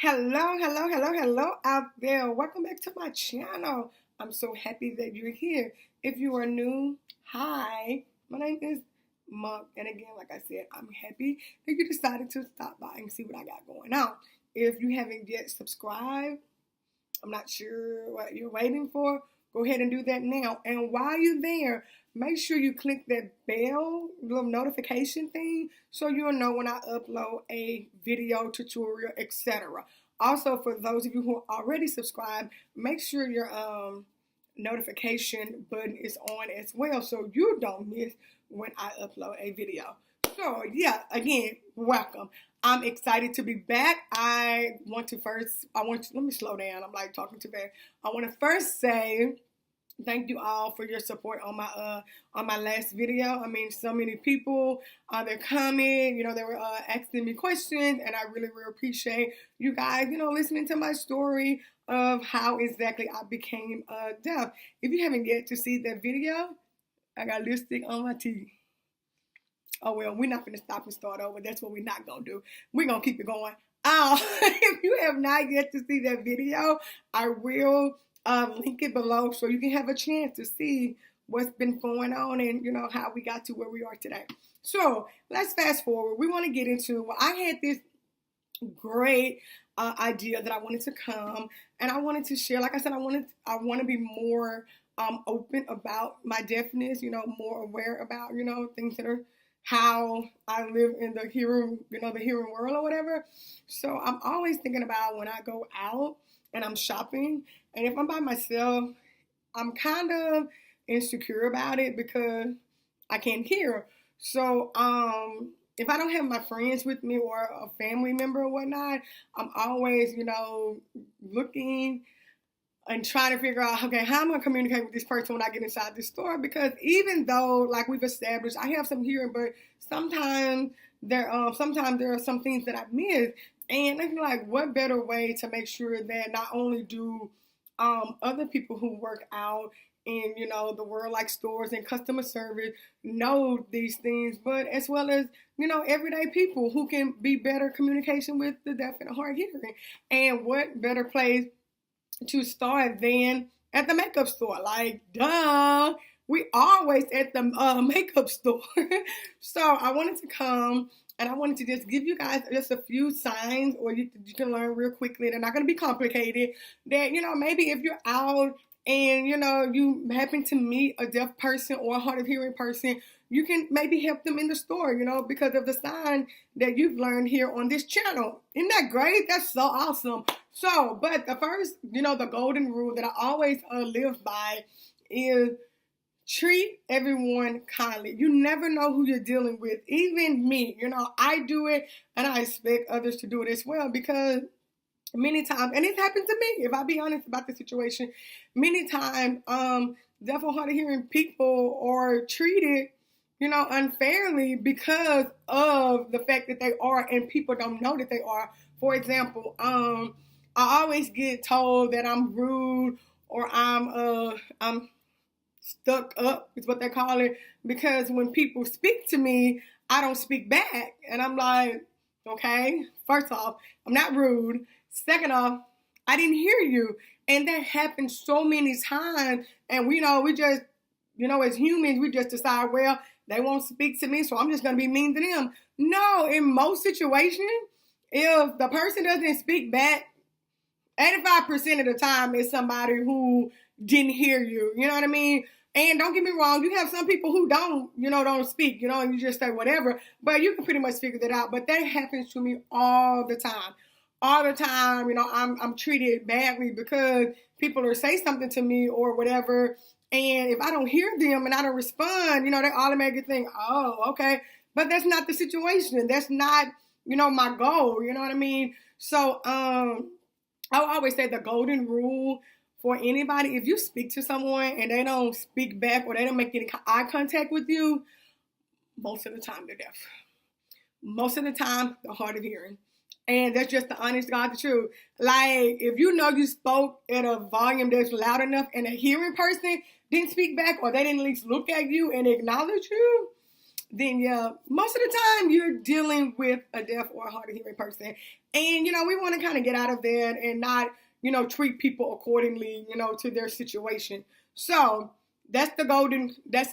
Hello out there. Welcome back to my channel. I'm so happy that you're here. If you are new, hi. My name is Monk. And again, like I said, I'm happy that you decided to stop by and see what I got going on. If you haven't yet subscribed, I'm not sure what you're waiting for. Go ahead and do that now. And while you're there, make sure you click that bell, little notification thing, so you'll know when I upload a video, tutorial, etc. Also, for those of you who are already subscribed, make sure your notification button is on as well, so you don't miss when I upload a video. So yeah, again, welcome. I'm excited to be back. Let me slow down. I'm like talking too fast. I want to first say thank you all for your support on my last video. I mean, so many people, they're coming, they were asking me questions, and I really appreciate you guys, listening to my story of how exactly I became deaf. If you haven't yet to see that video, I got lipstick on my teeth. Oh, well, we're not going to stop and start over. That's what we're not going to do. We're going to keep it going. If you have not yet to see that video, I will link it below so you can have a chance to see what's been going on and, how we got to where we are today. So let's fast forward. We want to get into, I had this great idea that I wanted to come and I wanted to share. Like I said, I want to be more open about my deafness, more aware about, things that are how I live in the hearing, the hearing world or whatever. So I'm always thinking about when I go out and I'm shopping, and if I'm by myself, I'm kind of insecure about it because I can't hear. So if I don't have my friends with me or a family member or whatnot, I'm always, looking and trying to figure out, okay, how am I going to communicate with this person when I get inside the store? Because even though, like we've established, I have some hearing, but sometimes there are some things that I miss. And I feel like, what better way to make sure that not only do other people who work out in, the world like stores and customer service know these things, but as well as, everyday people who can be better communication with the deaf and hard hearing. And what better place to start than at the makeup store? Like, duh, we always at the makeup store. So I wanted to come and I wanted to just give you guys just a few signs, or you can learn real quickly. They're not going to be complicated. That, maybe if you're out and, you happen to meet a deaf person or a hard of hearing person, you can maybe help them in the store, because of the sign that you've learned here on this channel. Isn't that great? That's so awesome. So, but the first, the golden rule that I always live by is treat everyone kindly. You never know who you're dealing with. Even me, I do it, and I expect others to do it as well, because many times, and it happened to me, if I be honest about the situation, many times, deaf or hard of hearing people are treated, unfairly because of the fact that they are, and people don't know that they are. For example, I always get told that I'm rude or I'm stuck up, is what they call it, because when people speak to me, I don't speak back. And I'm like, okay, first off, I'm not rude. Second off, I didn't hear you. And that happens so many times. And we just, as humans, we just decide, well, they won't speak to me, so I'm just going to be mean to them. No, in most situations, if the person doesn't speak back, 85% of the time it's somebody who didn't hear you. You know what I mean? And don't get me wrong, you have some people who don't speak, and you just say whatever, but you can pretty much figure that out. But that happens to me all the time. All the time, I'm treated badly because people are say something to me or whatever, and if I don't hear them and I don't respond, they automatically think, oh, okay. But that's not the situation. That's not, my goal. You know what I mean? So I always say the golden rule for anybody: if you speak to someone and they don't speak back or they don't make any eye contact with you, most of the time they're deaf. Most of the time they're hard of hearing. And that's just the honest God, the truth. Like, if you spoke at a volume that's loud enough and a hearing person didn't speak back, or they didn't at least look at you and acknowledge you, then yeah, most of the time you're dealing with a deaf or a hard of hearing person. And, we want to kind of get out of that and not, treat people accordingly, to their situation. So that's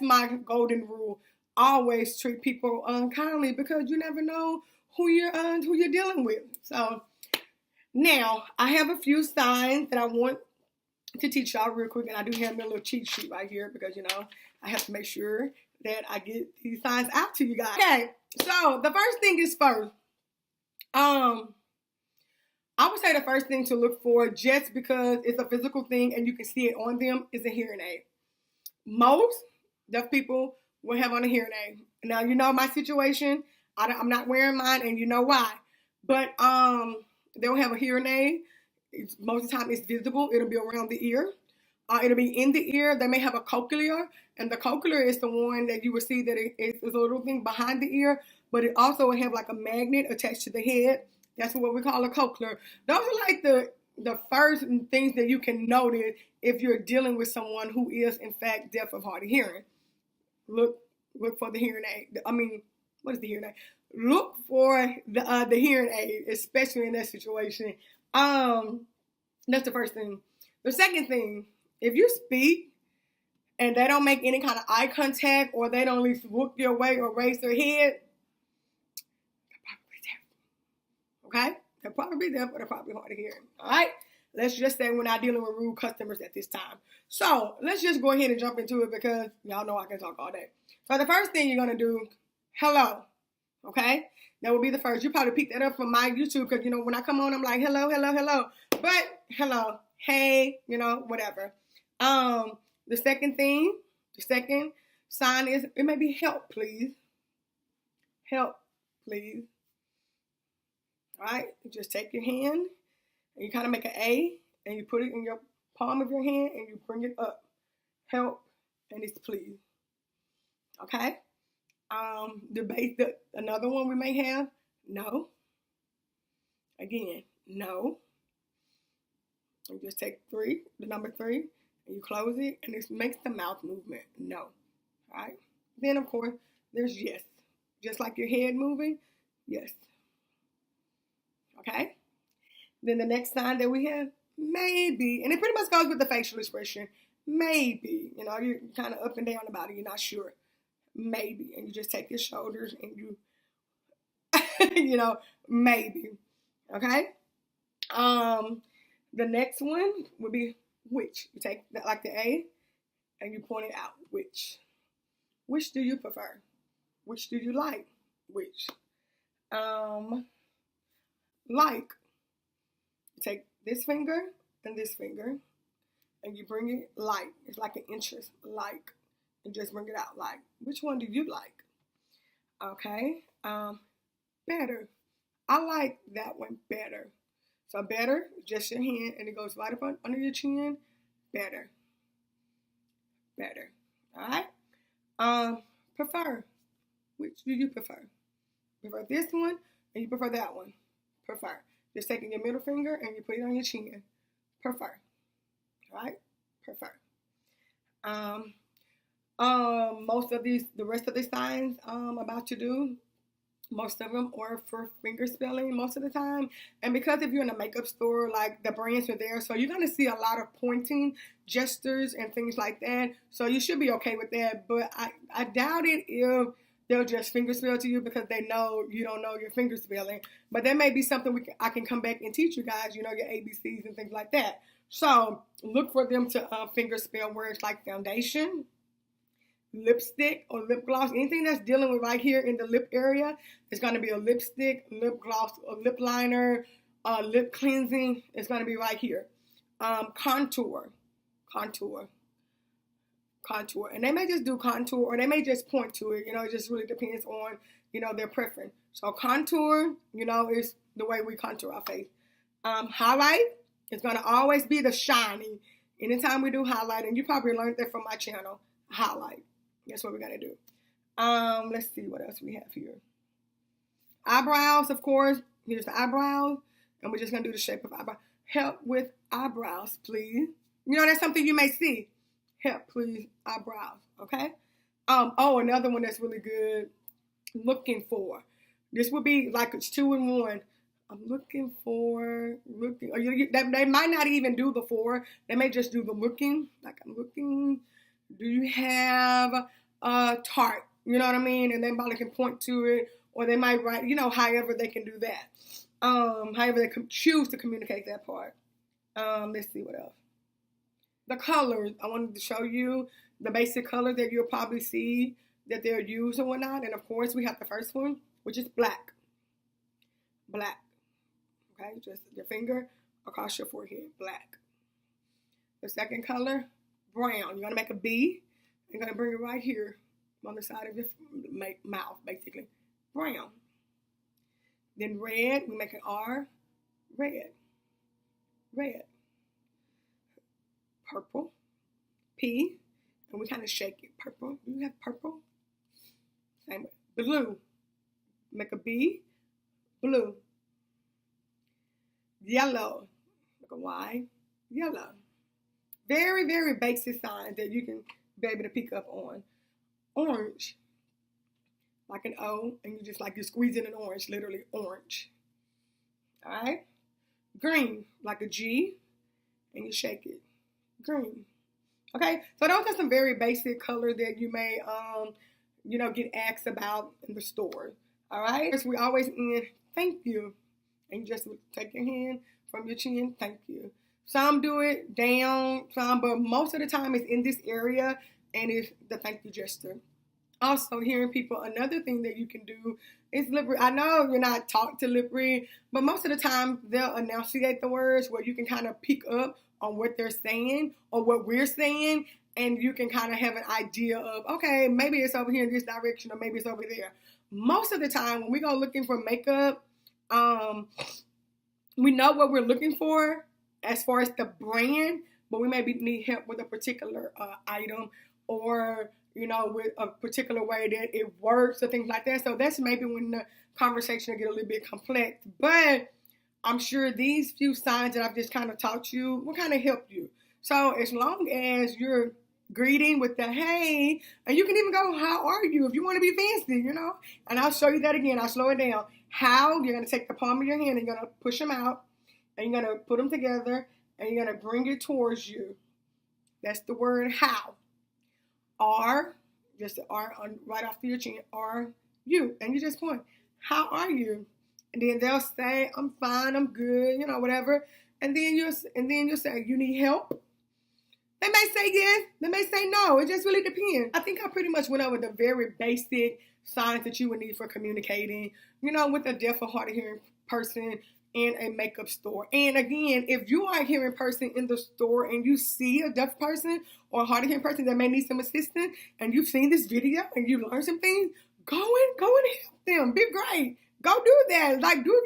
my golden rule. Always treat people unkindly, because you never know who you're dealing with. So now I have a few signs that I want to teach y'all real quick, and I do have my little cheat sheet right here because I have to make sure that I get these signs out to you guys. Okay, so the first thing is first. I would say the first thing to look for, just because it's a physical thing and you can see it on them, is a hearing aid. Most deaf people will have on a hearing aid. Now, my situation. I'm not wearing mine, and you know why. But they'll have a hearing aid. Most of the time it's visible. It'll be around the ear. It'll be in the ear. They may have a cochlear, and the cochlear is the one that you will see that it's a little thing behind the ear, but it also will have like a magnet attached to the head. That's what we call a cochlear. Those are like the first things that you can notice if you're dealing with someone who is in fact deaf of hard of hearing. Look for the hearing aid. What is the hearing aid? Look for the hearing aid, especially in that situation. That's the first thing. The second thing, if you speak and they don't make any kind of eye contact, or they don't at least look your way or raise their head, okay? They're probably deaf, but they're probably hard of hearing. All right? Let's just say we're not dealing with rude customers at this time. So let's just go ahead and jump into it, because y'all know I can talk all day. So the first thing you're going to do, hello. Okay? That will be the first. You probably picked that up from my YouTube, because, when I come on, I'm like, hello, hello, hello. But hello, hey, whatever. The second sign is, it may be help, please. Help, please. All right? You just take your hand and you kind of make an A, and you put it in your palm of your hand and you bring it up. Help, and it's please. Okay? Another one we may have, no. Again, no. You just take the number 3, and you close it, and it makes the mouth movement, no. All right? Then, of course, there's yes. Just like your head moving, yes. Okay? Then the next sign that we have, maybe, and it pretty much goes with the facial expression, maybe. You're kind of up and down about it, you're not sure. Maybe. And you just take your shoulders and you, maybe. Okay? The next one would be which. You take like the A and you point it out. Which. Which do you prefer? Which do you like? Which. Like. You take this finger and this finger and you bring it like. It's like an interest. Like. And just bring it out like. Which one do you like? Okay. Better. I like that one better. So better, just your hand, and it goes right up under your chin. Better. Better. All right? Prefer. Which do you prefer? Prefer this one, and you prefer that one. Prefer. Just taking your middle finger, and you put it on your chin. Prefer. All right? Prefer. The rest of the signs I'm about to do, most of them are for finger spelling most of the time. And because if you're in a makeup store, like the brands are there, so you're going to see a lot of pointing gestures and things like that. So you should be okay with that. But I doubt it if they'll just finger spell to you, because they know you don't know your finger spelling. But there may be something I can come back and teach you guys, your ABCs and things like that. So look for them to finger spell words like foundation, lipstick, or lip gloss. Anything that's dealing with right here in the lip area is going to be a lipstick, lip gloss, a lip liner, lip cleansing. It's going to be right here. Contour. And they may just do contour, or they may just point to it. It just really depends on, their preference. So contour, is the way we contour our face. Highlight is going to always be the shiny. Anytime we do highlight, and you probably learned that from my channel, highlight. That's what we're going to do. Let's see what else we have here. Eyebrows, of course. Here's the eyebrows. And we're just going to do the shape of eyebrow. Help with eyebrows, please. That's something you may see. Help, please, eyebrows. Okay? Another one that's really good. Looking for. This would be like it's 2 in 1. I'm looking for, or they might not even do the for. They may just do the looking. Like, I'm looking. Do you have a tart? You know what I mean? And they probably can point to it, or they might write, you know, however they can do that. However they can choose to communicate that part. Let's see what else. The colors. I wanted to show you the basic colors that you'll probably see that they're used and whatnot. And of course, we have the first one, which is black. Black. Okay, just your finger across your forehead, black. The second color, brown. You're gonna make a B. You're gonna bring it right here on the side of your mouth, basically. Brown. Then red, we make an R. Red. Red. Purple. P. And we kind of shake it. Purple. Do you have purple? Same way. Blue. Make a B. Blue. Yellow. Like a Y. Yellow. Very, very basic signs that you can be able to pick up on. Orange. Like an O, and you just like you're squeezing an orange, literally orange. All right? Green, like a G, and you shake it. Green. Okay? So those are some very basic colors that you may, you know, get asked about in the store. All right? We always end, thank you. And you just take your hand from your chin, thank you. Some do it down, some, but most of the time it's in this area, and it's the thank you gesture. Also, hearing people, another thing that you can do is lip read. I know you're not taught to lip read, but most of the time they'll enunciate the words where you can kind of pick up on what they're saying or what we're saying, and you can kind of have an idea of, okay, maybe it's over here in this direction or maybe it's over there. Most of the time when we go looking for makeup, we know what we're looking for as far as the brand, but we maybe need help with a particular item or, you know, with a particular way that it works or things like that. So that's maybe when the conversation will get a little bit complex. But I'm sure these few signs that I've just kind of taught you will kind of help you. So as long as you're greeting with the hey, and you can even go, how are you? If you want to be fancy, you know. And I'll show you that again. I'll slow it down. How, you're going to take the palm of your hand and you're going to push them out. And you're going to put them together. And you're going to bring it towards you. That's the word how. R, just the R on, right off your chin. Are you? And you just point, how are you? And then they'll say, I'm fine, I'm good, you know, whatever. And then you'll say, you need help? They may say yes, they may say no. It just really depends. I think I pretty much went over the very basic signs that you would need for communicating, you know, with a deaf or hard of hearing person in a makeup store. And again, if you are a hearing person in the store and you see a deaf person or a hard of hearing person that may need some assistance, and you've seen this video and you learned some things, go and help them. Be great. Go do that. Like, do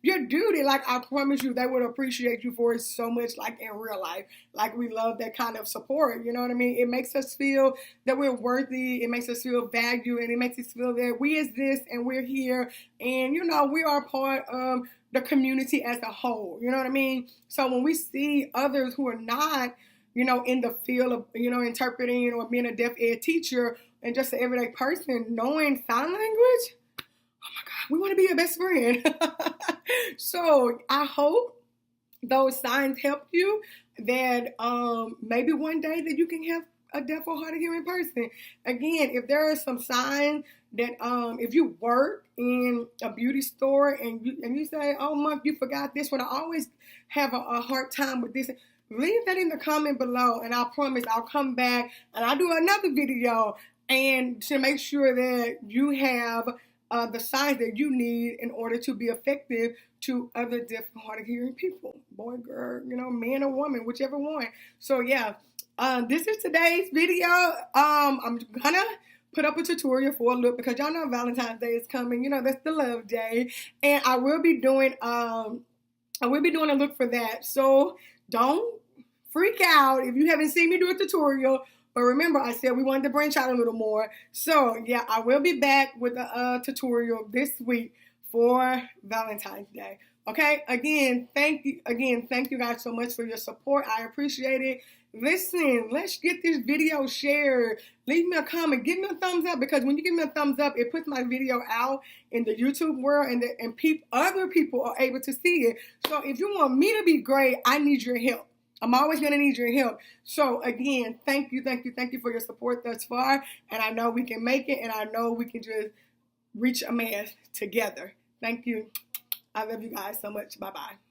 your duty. Like, I promise you, they would appreciate you for it so much, like, in real life. Like, we love that kind of support. You know what I mean? It makes us feel that we're worthy. It makes us feel valued. And it makes us feel that we exist and we're here. And, you know, we are part of the community as a whole. You know what I mean? So when we see others who are not, you know, in the field of, you know, interpreting or being a deaf ed teacher and just an everyday person, knowing sign language, oh my God, we want to be your best friend. So I hope those signs help you, that maybe one day that you can have a deaf or hard of hearing person. Again, if there are some signs that if you work in a beauty store and you say, oh, Monk, you forgot this one, I always have a hard time with this. Leave that in the comment below, and I promise I'll come back and I'll do another video and to make sure that you have the signs that you need in order to be effective to other deaf and hard of hearing people, boy, girl, you know, man or woman, whichever one. So yeah, this is today's video. I'm gonna put up a tutorial for a look because y'all know Valentine's Day is coming. You know, that's the love day, and I will be doing a look for that. So don't freak out if you haven't seen me do a tutorial. But remember, I said we wanted to branch out a little more. So, yeah, I will be back with a tutorial this week for Valentine's Day. Okay? Again, thank you guys so much for your support. I appreciate it. Listen, let's get this video shared. Leave me a comment. Give me a thumbs up, because when you give me a thumbs up, it puts my video out in the YouTube world, and other people are able to see it. So if you want me to be great, I need your help. I'm always going to need your help. So again, thank you for your support thus far. And I know we can make it, and I know we can just reach a mass together. Thank you. I love you guys so much. Bye-bye.